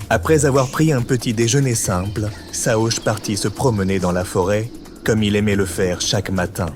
Après avoir pris un petit déjeuner simple, Saosh partit se promener dans la forêt, comme il aimait le faire chaque matin.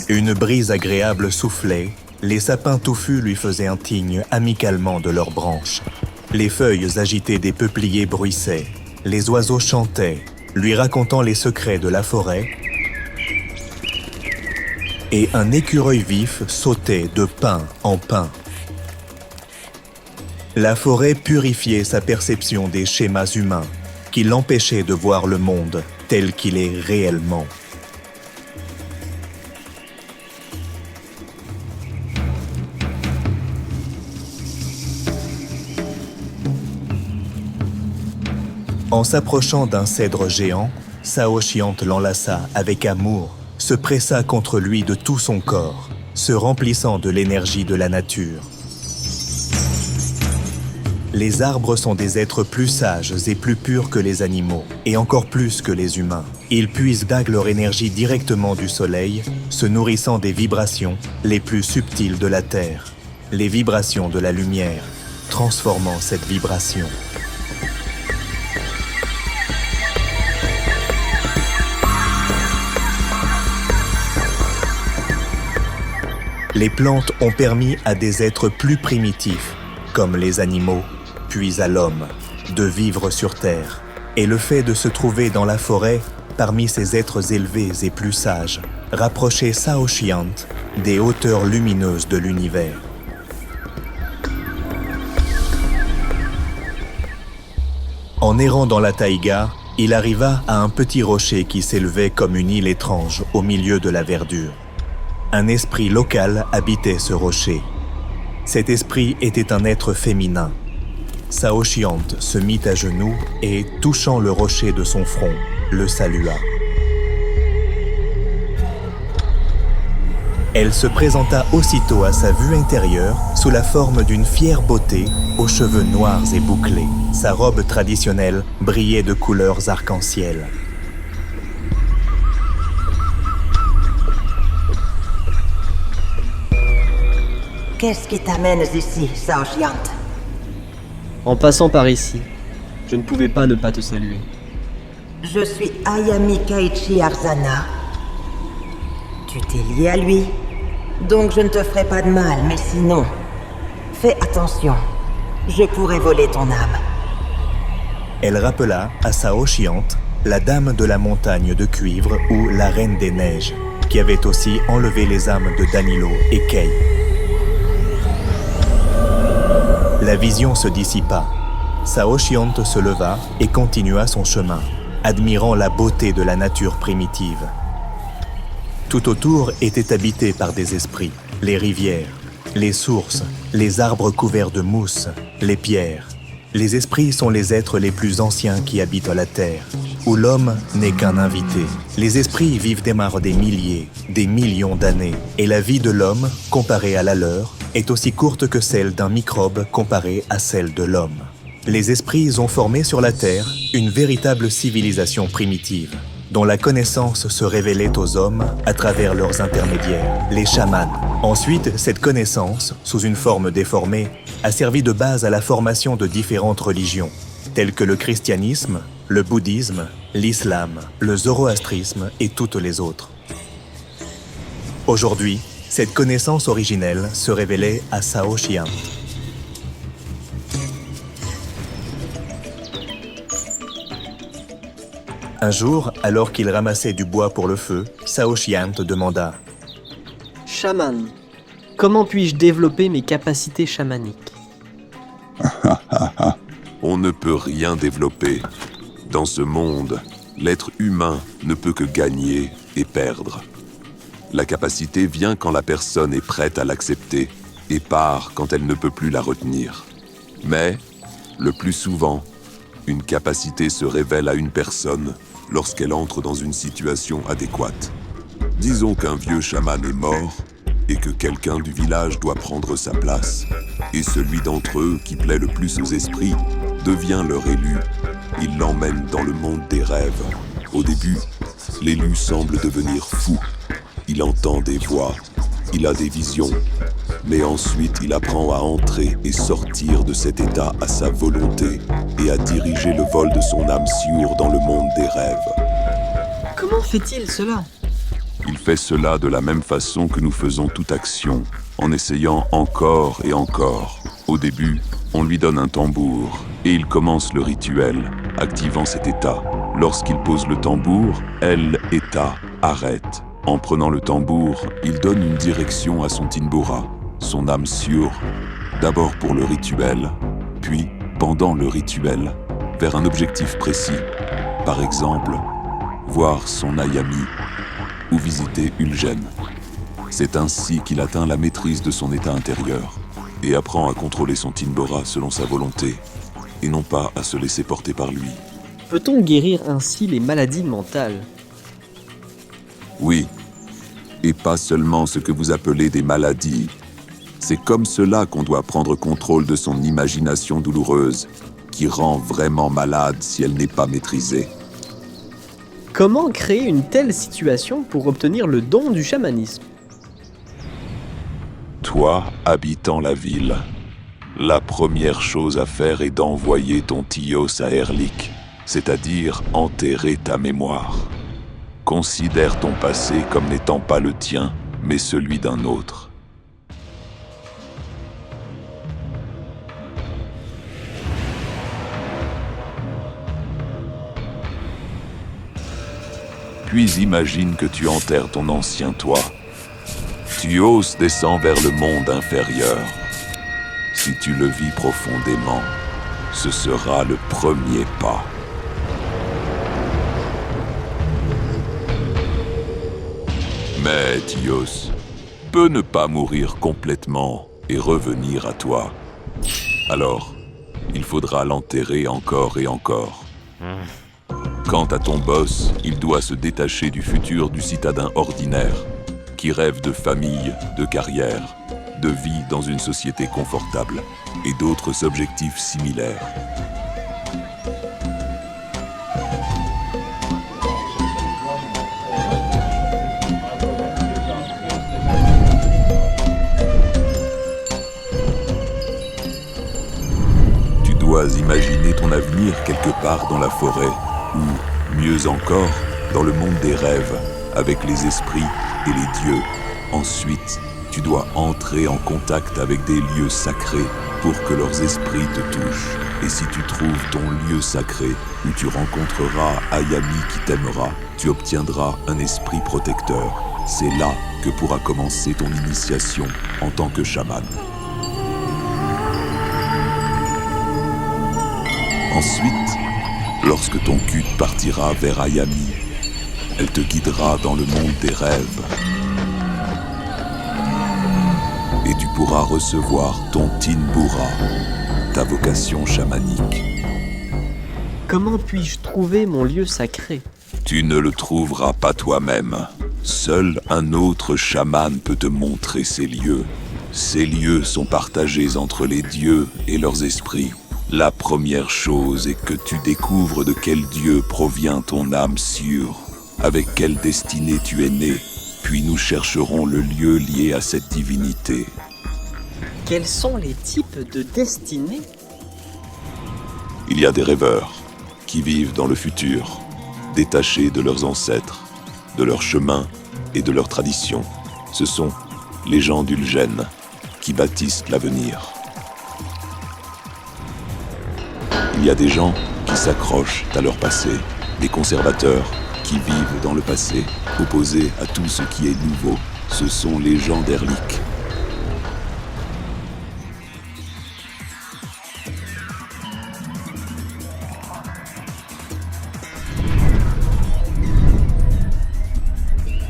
Une brise agréable soufflait, les sapins touffus lui faisaient un tigne amicalement de leurs branches. Les feuilles agitées des peupliers bruissaient, les oiseaux chantaient, lui racontant les secrets de la forêt, et un écureuil vif sautait de pin en pin. La forêt purifiait sa perception des schémas humains, qui l'empêchaient de voir le monde tel qu'il est réellement. En s'approchant d'un cèdre géant, Saoshyant l'enlaça avec amour, se pressa contre lui de tout son corps, se remplissant de l'énergie de la nature. Les arbres sont des êtres plus sages et plus purs que les animaux, et encore plus que les humains. Ils puisent leur énergie directement du soleil, se nourrissant des vibrations les plus subtiles de la Terre, les vibrations de la lumière, transformant cette vibration. Les plantes ont permis à des êtres plus primitifs, comme les animaux, puis à l'homme, de vivre sur Terre. Et le fait de se trouver dans la forêt, parmi ces êtres élevés et plus sages, rapprochait Saoshyant des hauteurs lumineuses de l'univers. En errant dans la taïga, il arriva à un petit rocher qui s'élevait comme une île étrange au milieu de la verdure. Un esprit local habitait ce rocher. Cet esprit était un être féminin. Saoshyant se mit à genoux et, touchant le rocher de son front, le salua. Elle se présenta aussitôt à sa vue intérieure sous la forme d'une fière beauté aux cheveux noirs et bouclés. Sa robe traditionnelle brillait de couleurs arc-en-ciel. Qu'est-ce qui t'amène ici, Saoshyant? En passant par ici, je ne pouvais pas ne pas te saluer. Je suis Ayami Kaichi Arzana. Tu t'es lié à lui, donc je ne te ferai pas de mal, mais sinon, fais attention, je pourrais voler ton âme. Elle rappela à Saoshyant la dame de la montagne de cuivre ou la reine des neiges, qui avait aussi enlevé les âmes de Danilo et Kei. La vision se dissipa. Saoshyant se leva et continua son chemin, admirant la beauté de la nature primitive. Tout autour était habité par des esprits, les rivières, les sources, les arbres couverts de mousse, les pierres. Les esprits sont les êtres les plus anciens qui habitent la terre, où l'homme n'est qu'un invité. Les esprits vivent démarre des milliers, des millions d'années, et la vie de l'homme, comparée à la leur, est aussi courte que celle d'un microbe comparée à celle de l'homme. Les esprits ont formé sur la Terre une véritable civilisation primitive, dont la connaissance se révélait aux hommes à travers leurs intermédiaires, les chamans. Ensuite, cette connaissance, sous une forme déformée, a servi de base à la formation de différentes religions, telles que le christianisme, le bouddhisme, l'islam, le zoroastrisme et toutes les autres. Aujourd'hui, cette connaissance originelle se révélait à Saoshyant. Un jour, alors qu'il ramassait du bois pour le feu, Saoshyant demanda « Chaman, comment puis-je développer mes capacités chamaniques ?» On ne peut rien développer. Dans ce monde, l'être humain ne peut que gagner et perdre. La capacité vient quand la personne est prête à l'accepter et part quand elle ne peut plus la retenir. Mais, le plus souvent, une capacité se révèle à une personne lorsqu'elle entre dans une situation adéquate. Disons qu'un vieux chaman est mort et que quelqu'un du village doit prendre sa place. Et celui d'entre eux qui plaît le plus aux esprits devient leur élu. Il l'emmène dans le monde des rêves. Au début, l'élu semble devenir fou. Il entend des voix, il a des visions. Mais ensuite, il apprend à entrer et sortir de cet état à sa volonté et à diriger le vol de son âme sûre dans le monde des rêves. Comment fait-il cela? Il fait cela de la même façon que nous faisons toute action, en essayant encore et encore. Au début, on lui donne un tambour et il commence le rituel, activant cet état. Lorsqu'il pose le tambour, elle, état, arrête. En prenant le tambour, il donne une direction à son Tinbura, son âme sûre, d'abord pour le rituel, puis, pendant le rituel, vers un objectif précis. Par exemple, voir son Ayami ou visiter Ulgen. C'est ainsi qu'il atteint la maîtrise de son état intérieur et apprend à contrôler son Tinbura selon sa volonté et non pas à se laisser porter par lui. Peut-on guérir ainsi les maladies mentales? Oui, et pas seulement ce que vous appelez des maladies. C'est comme cela qu'on doit prendre contrôle de son imagination douloureuse, qui rend vraiment malade si elle n'est pas maîtrisée. Comment créer une telle situation pour obtenir le don du chamanisme? Toi, habitant la ville, la première chose à faire est d'envoyer ton Tios à Erlik, c'est-à-dire enterrer ta mémoire. Considère ton passé comme n'étant pas le tien, mais celui d'un autre. Puis imagine que tu enterres ton ancien toi. Tios descend vers le monde inférieur. Si tu le vis profondément, ce sera le premier pas. Mais Tios peut ne pas mourir complètement et revenir à toi. Alors, il faudra l'enterrer encore et encore. Quant à ton boss, il doit se détacher du futur du citadin ordinaire, qui rêve de famille, de carrière, de vie dans une société confortable et d'autres objectifs similaires. Tu dois imaginer ton avenir quelque part dans la forêt, ou, mieux encore, dans le monde des rêves, avec les esprits et les dieux. Ensuite, tu dois entrer en contact avec des lieux sacrés pour que leurs esprits te touchent. Et si tu trouves ton lieu sacré, où tu rencontreras Ayami qui t'aimera, tu obtiendras un esprit protecteur. C'est là que pourra commencer ton initiation en tant que chaman. Ensuite, lorsque ton culte partira vers Ayami, elle te guidera dans le monde des rêves. Et tu pourras recevoir ton Tinbura, ta vocation chamanique. Comment puis-je trouver mon lieu sacré? Tu ne le trouveras pas toi-même. Seul un autre chaman peut te montrer ces lieux. Ces lieux sont partagés entre les dieux et leurs esprits. La première chose est que tu découvres de quel dieu provient ton âme sûre, avec quelle destinée tu es né, puis nous chercherons le lieu lié à cette divinité. Quels sont les types de destinées? Il y a des rêveurs qui vivent dans le futur, détachés de leurs ancêtres, de leur chemin et de leurs traditions. Ce sont les gens d'Ulgen qui bâtissent l'avenir. Il y a des gens qui s'accrochent à leur passé, des conservateurs qui vivent dans le passé, opposés à tout ce qui est nouveau. Ce sont les gens d'Erlik.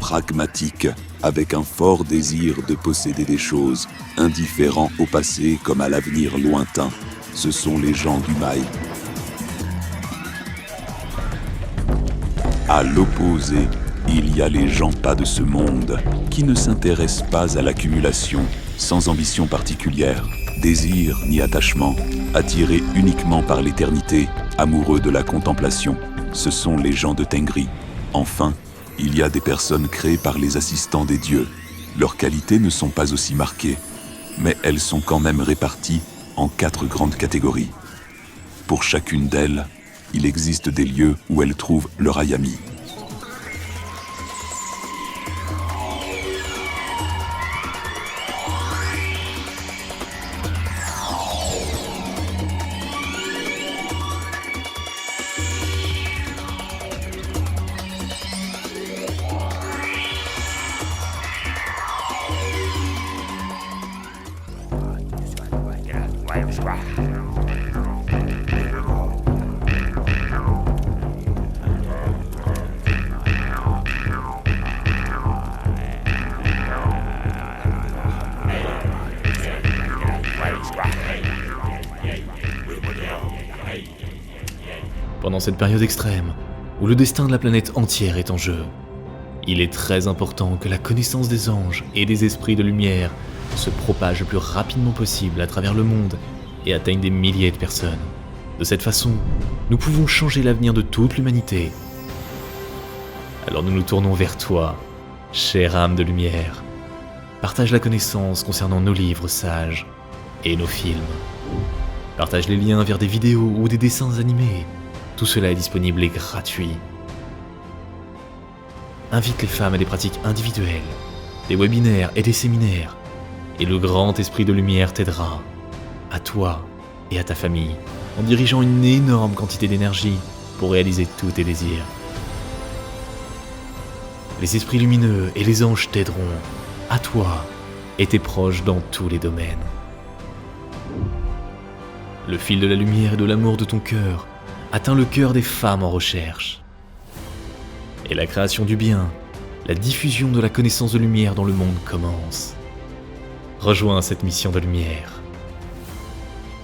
Pragmatiques, avec un fort désir de posséder des choses, indifférents au passé comme à l'avenir lointain. Ce sont les gens du Maï. À l'opposé, il y a les gens pas de ce monde, qui ne s'intéressent pas à l'accumulation, sans ambition particulière, désir ni attachement, attirés uniquement par l'éternité, amoureux de la contemplation. Ce sont les gens de Tengri. Enfin, il y a des personnes créées par les assistants des dieux. Leurs qualités ne sont pas aussi marquées. mais elles sont quand même réparties en 4 grandes catégories. Pour chacune d'elles, il existe des lieux où elles trouvent leur Ayami. Pendant cette période extrême, où le destin de la planète entière est en jeu, il est très important que la connaissance des anges et des esprits de lumière se propage le plus rapidement possible à travers le monde et atteigne des milliers de personnes. De cette façon, nous pouvons changer l'avenir de toute l'humanité. Alors nous nous tournons vers toi, chère âme de lumière. Partage la connaissance concernant nos livres sages et nos films. Partage les liens vers des vidéos ou des dessins animés. Tout cela est disponible et gratuit. Invite les femmes à des pratiques individuelles, des webinaires et des séminaires, et le grand esprit de lumière t'aidera, à toi et à ta famille, en dirigeant une énorme quantité d'énergie pour réaliser tous tes désirs. Les esprits lumineux et les anges t'aideront, à toi et tes proches dans tous les domaines. Le fil de la lumière et de l'amour de ton cœur atteint le cœur des femmes en recherche. Et la création du bien, la diffusion de la connaissance de lumière dans le monde commence. Rejoins cette mission de lumière.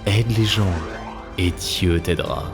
Aide les gens et Dieu t'aidera.